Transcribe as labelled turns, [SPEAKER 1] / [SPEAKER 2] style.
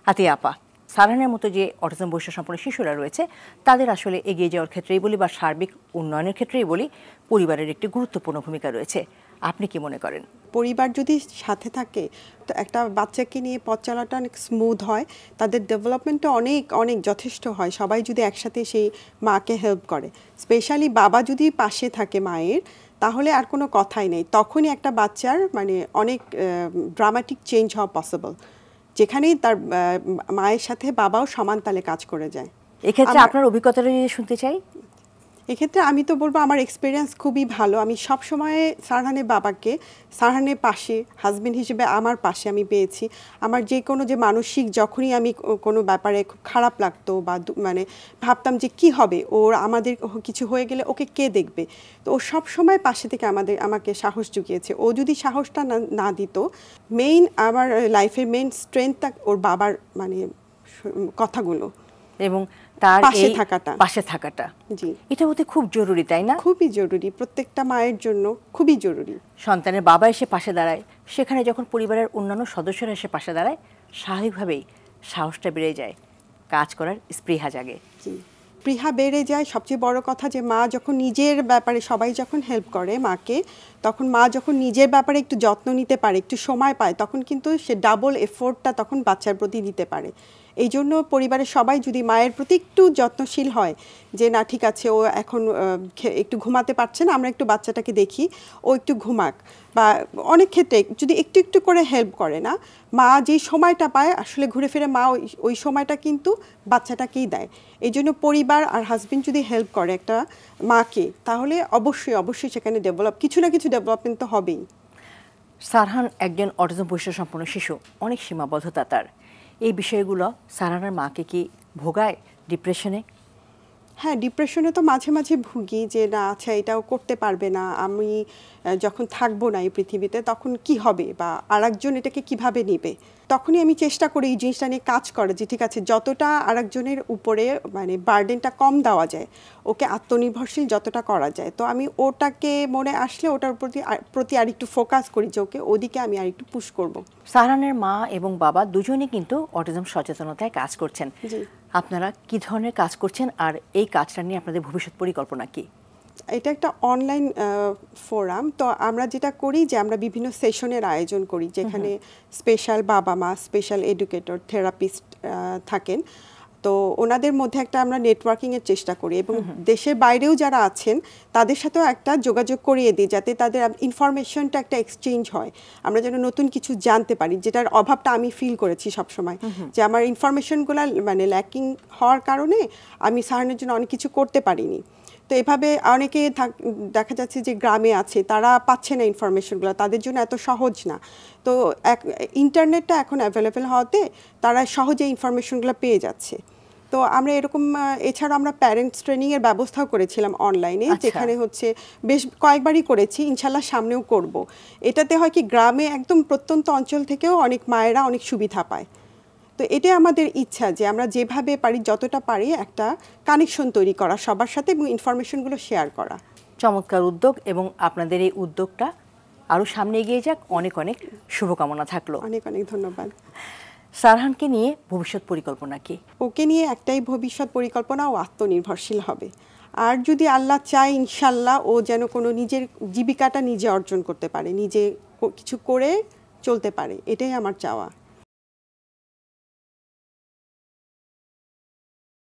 [SPEAKER 1] আতিয়া আপা, সারহানের মতো যে অটিজম বৈশিষ্ট্য সম্পন্ন শিশুরা রয়েছে তাদের আসলে এগিয়ে যাওয়ার ক্ষেত্রেই বলি বা সার্বিক উন্নয়নের ক্ষেত্রেই বলি পরিবারের একটি গুরুত্বপূর্ণ ভূমিকা রয়েছে, আপনি কি মনে করেন?
[SPEAKER 2] পরিবার যদি সাথে থাকে তো একটা বাচ্চাকে নিয়ে পথ চলাটা অনেক স্মুথ হয়, তাদের ডেভেলপমেন্টটা অনেক অনেক যথেষ্ট হয় সবাই যদি একসাথে সেই মাকে হেল্প করে। স্পেশালি বাবা যদি পাশে থাকে মায়ের, তাহলে আর কোনো কথাই নেই, তখনই একটা বাচ্চার মানে অনেক ড্রামাটিক চেঞ্জ হওয়া পসিবল, যেখানেই তার মায়ের সাথে বাবাও সমান তালে কাজ করে যায়।
[SPEAKER 1] এক্ষেত্রে আপনার অভিজ্ঞতাটা শুনতে চাই।
[SPEAKER 2] এক্ষেত্রে আমি তো বলবো আমার এক্সপিরিয়েন্স খুবই ভালো। আমি সব সময় সারহানের বাবাকে সারহানের পাশে হাজবেন্ড হিসেবে আমার পাশে আমি পেয়েছি। আমার যে কোনো যে মানসিক যখনই আমি কোনো ব্যাপারে খুব খারাপ লাগতো বা মানে ভাবতাম যে কি হবে, ওর আমাদের কিছু হয়ে গেলে ওকে কে দেখবে, তো ও সব সময় পাশে থেকে আমাকে সাহস জুগিয়েছে। ও যদি সাহসটা না দিত, মেইন আমার লাইফের মেইন স্ট্রেংথটা ওর বাবার মানে কথাগুলো
[SPEAKER 1] এবং তার
[SPEAKER 2] পাশে থাকাটা
[SPEAKER 1] জি, এটা হতে খুব জরুরি, তাই না?
[SPEAKER 2] খুবই জরুরি, প্রত্যেকটা মায়ের জন্য খুবই জরুরি।
[SPEAKER 1] সন্তানের বাবা এসে পাশে দাঁড়ায়, সেখানে যখন পরিবারের অন্যান্য সদস্যরা এসে পাশে দাঁড়ায় স্বাভাবিকভাবেই সাহসটা বেড়ে যায়, কাজ করার স্পৃহা জাগে।
[SPEAKER 2] জি, স্পৃহা বেড়ে যায়। সবচেয়ে বড় কথা যে মা যখন নিজের ব্যাপারে সবাই যখন হেল্প করে মাকে, তখন মা যখন নিজের ব্যাপারে একটু যত্ন নিতে পারে, একটু সময় পায়, তখন কিন্তু সে ডাবল এফোর্টটা তখন বাচ্চার প্রতি দিতে পারে। এই জন্য পরিবারের সবাই যদি মায়ের প্রতি একটু যত্নশীল হয়, যে না ঠিক আছে ও এখন একটু ঘুমাতে পারছে না, আমরা একটু বাচ্চাটাকে দেখি, ও একটু ঘুমাক, বা অনেক ক্ষেত্রে যদি একটু একটু করে হেল্প করে না, মা যেই সময়টা পায় আসলে ঘুরে ফিরে মা ওই সময়টা কিন্তু বাচ্চাটাকেই দেয়। এই জন্য পরিবার আর হাজবেন্ড যদি হেল্প করে একটা মাকে, তাহলে অবশ্যই অবশ্যই সেখানে কিছু না কিছু ডেভেলপমেন্ট তো হবেই।
[SPEAKER 1] সারহান একজন অটিজম বৈশিষ্ট্য সম্পন্ন শিশু, অনেক সীমাবদ্ধতা তার। এই বিষয়গুলো সারহানের মাকে কি ভোগায় ডিপ্রেশনে?
[SPEAKER 2] হ্যাঁ, ডিপ্রেশনে তো মাঝে মাঝে ভুগি যে না আচ্ছা এটাও করতে পারবে না, আমি যখন থাকবো না এই পৃথিবীতে তখন কি হবে, বা আরেকজন এটাকে কিভাবে নেবে। তখনই আমি চেষ্টা করি এই জিনিসটা নিয়ে কাজ করা, যে ঠিক আছে যতটা আরেকজনের উপরে মানে বার্ডেনটা কম দেওয়া যায়, ওকে আত্মনির্ভরশীল যতটা করা যায়, তো আমি ওটাকে মনে আসলে ওটার প্রতি আরেকটু ফোকাস করি, যে ওকে ওদিকে আমি আরেকটু পুশ করব।
[SPEAKER 1] সারহানের মা এবং বাবা দুজনেই কিন্তু অটিজম সচেতনতায় কাজ করছেন।
[SPEAKER 2] জি,
[SPEAKER 1] আপনারা কি ধরনের কাজ করছেন আর এই কাজটা নিয়ে আপনাদের ভবিষ্যৎ পরিকল্পনা কি?
[SPEAKER 2] এটা একটা অনলাইন ফোরাম, তো আমরা যেটা করি যে আমরা বিভিন্ন সেশনের আয়োজন করি, যেখানে স্পেশাল বাবা মা, স্পেশাল এডুকেটর, থেরাপিস্ট থাকেন। তো ওনাদের মধ্যে একটা আমরা নেটওয়ার্কিংয়ের চেষ্টা করি, এবং দেশের বাইরেও যারা আছেন তাদের সাথেও একটা যোগাযোগ করিয়ে দিই, যাতে তাদের ইনফরমেশনটা একটা এক্সচেঞ্জ হয়, আমরা যেন নতুন কিছু জানতে পারি, যেটার অভাবটা আমি ফিল করেছি সবসময়, যে আমার ইনফরমেশনগুলো মানে ল্যাকিং হওয়ার কারণে আমি সারহানের জন্য অনেক কিছু করতে পারিনি। তো এভাবে অনেকে দেখা যাচ্ছে যে গ্রামে আছে, তারা পাচ্ছে না ইনফরমেশনগুলো, তাদের জন্য এত সহজ না। তো ইন্টারনেটটা এখন অ্যাভেলেবেল হওয়াতে তারা সহজে ইনফরমেশনগুলো পেয়ে যাচ্ছে। তো আমরা এরকম এছাড়া আমরা প্যারেন্টস ট্রেনিংয়ের ব্যবস্থাও করেছিলাম অনলাইনে, যেখানে হচ্ছে বেশ কয়েকবারই করেছি, ইনশাল্লাহ সামনেও করব। এটাতে হয় কি গ্রামে একদম প্রত্যন্ত অঞ্চল থেকেও অনেক মায়েরা অনেক সুবিধা পায়। তো এটাই আমাদের ইচ্ছা, যে আমরা যেভাবে পারি যতটা পারি একটা কানেকশন তৈরি করা সবার সাথে এবং ইনফরমেশনগুলো শেয়ার করা।
[SPEAKER 1] চমৎকার উদ্যোগ, এবং আপনাদের এই উদ্যোগটা আরও সামনে এগিয়ে যাক। অনেক অনেক শুভকামনা থাকলো।
[SPEAKER 2] অনেক অনেক ধন্যবাদ।
[SPEAKER 1] সারহানকে নিয়ে ভবিষ্যৎ পরিকল্পনা কি?
[SPEAKER 2] ওকে নিয়ে একটাই ভবিষ্যৎ পরিকল্পনা, ও আত্মনির্ভরশীল হবে। আর যদি আল্লাহ চায় ইনশাল্লাহ ও যেন কোনো নিজের জীবিকাটা নিজে অর্জন করতে পারে, নিজে কিছু করে চলতে পারে, এটাই আমার চাওয়া।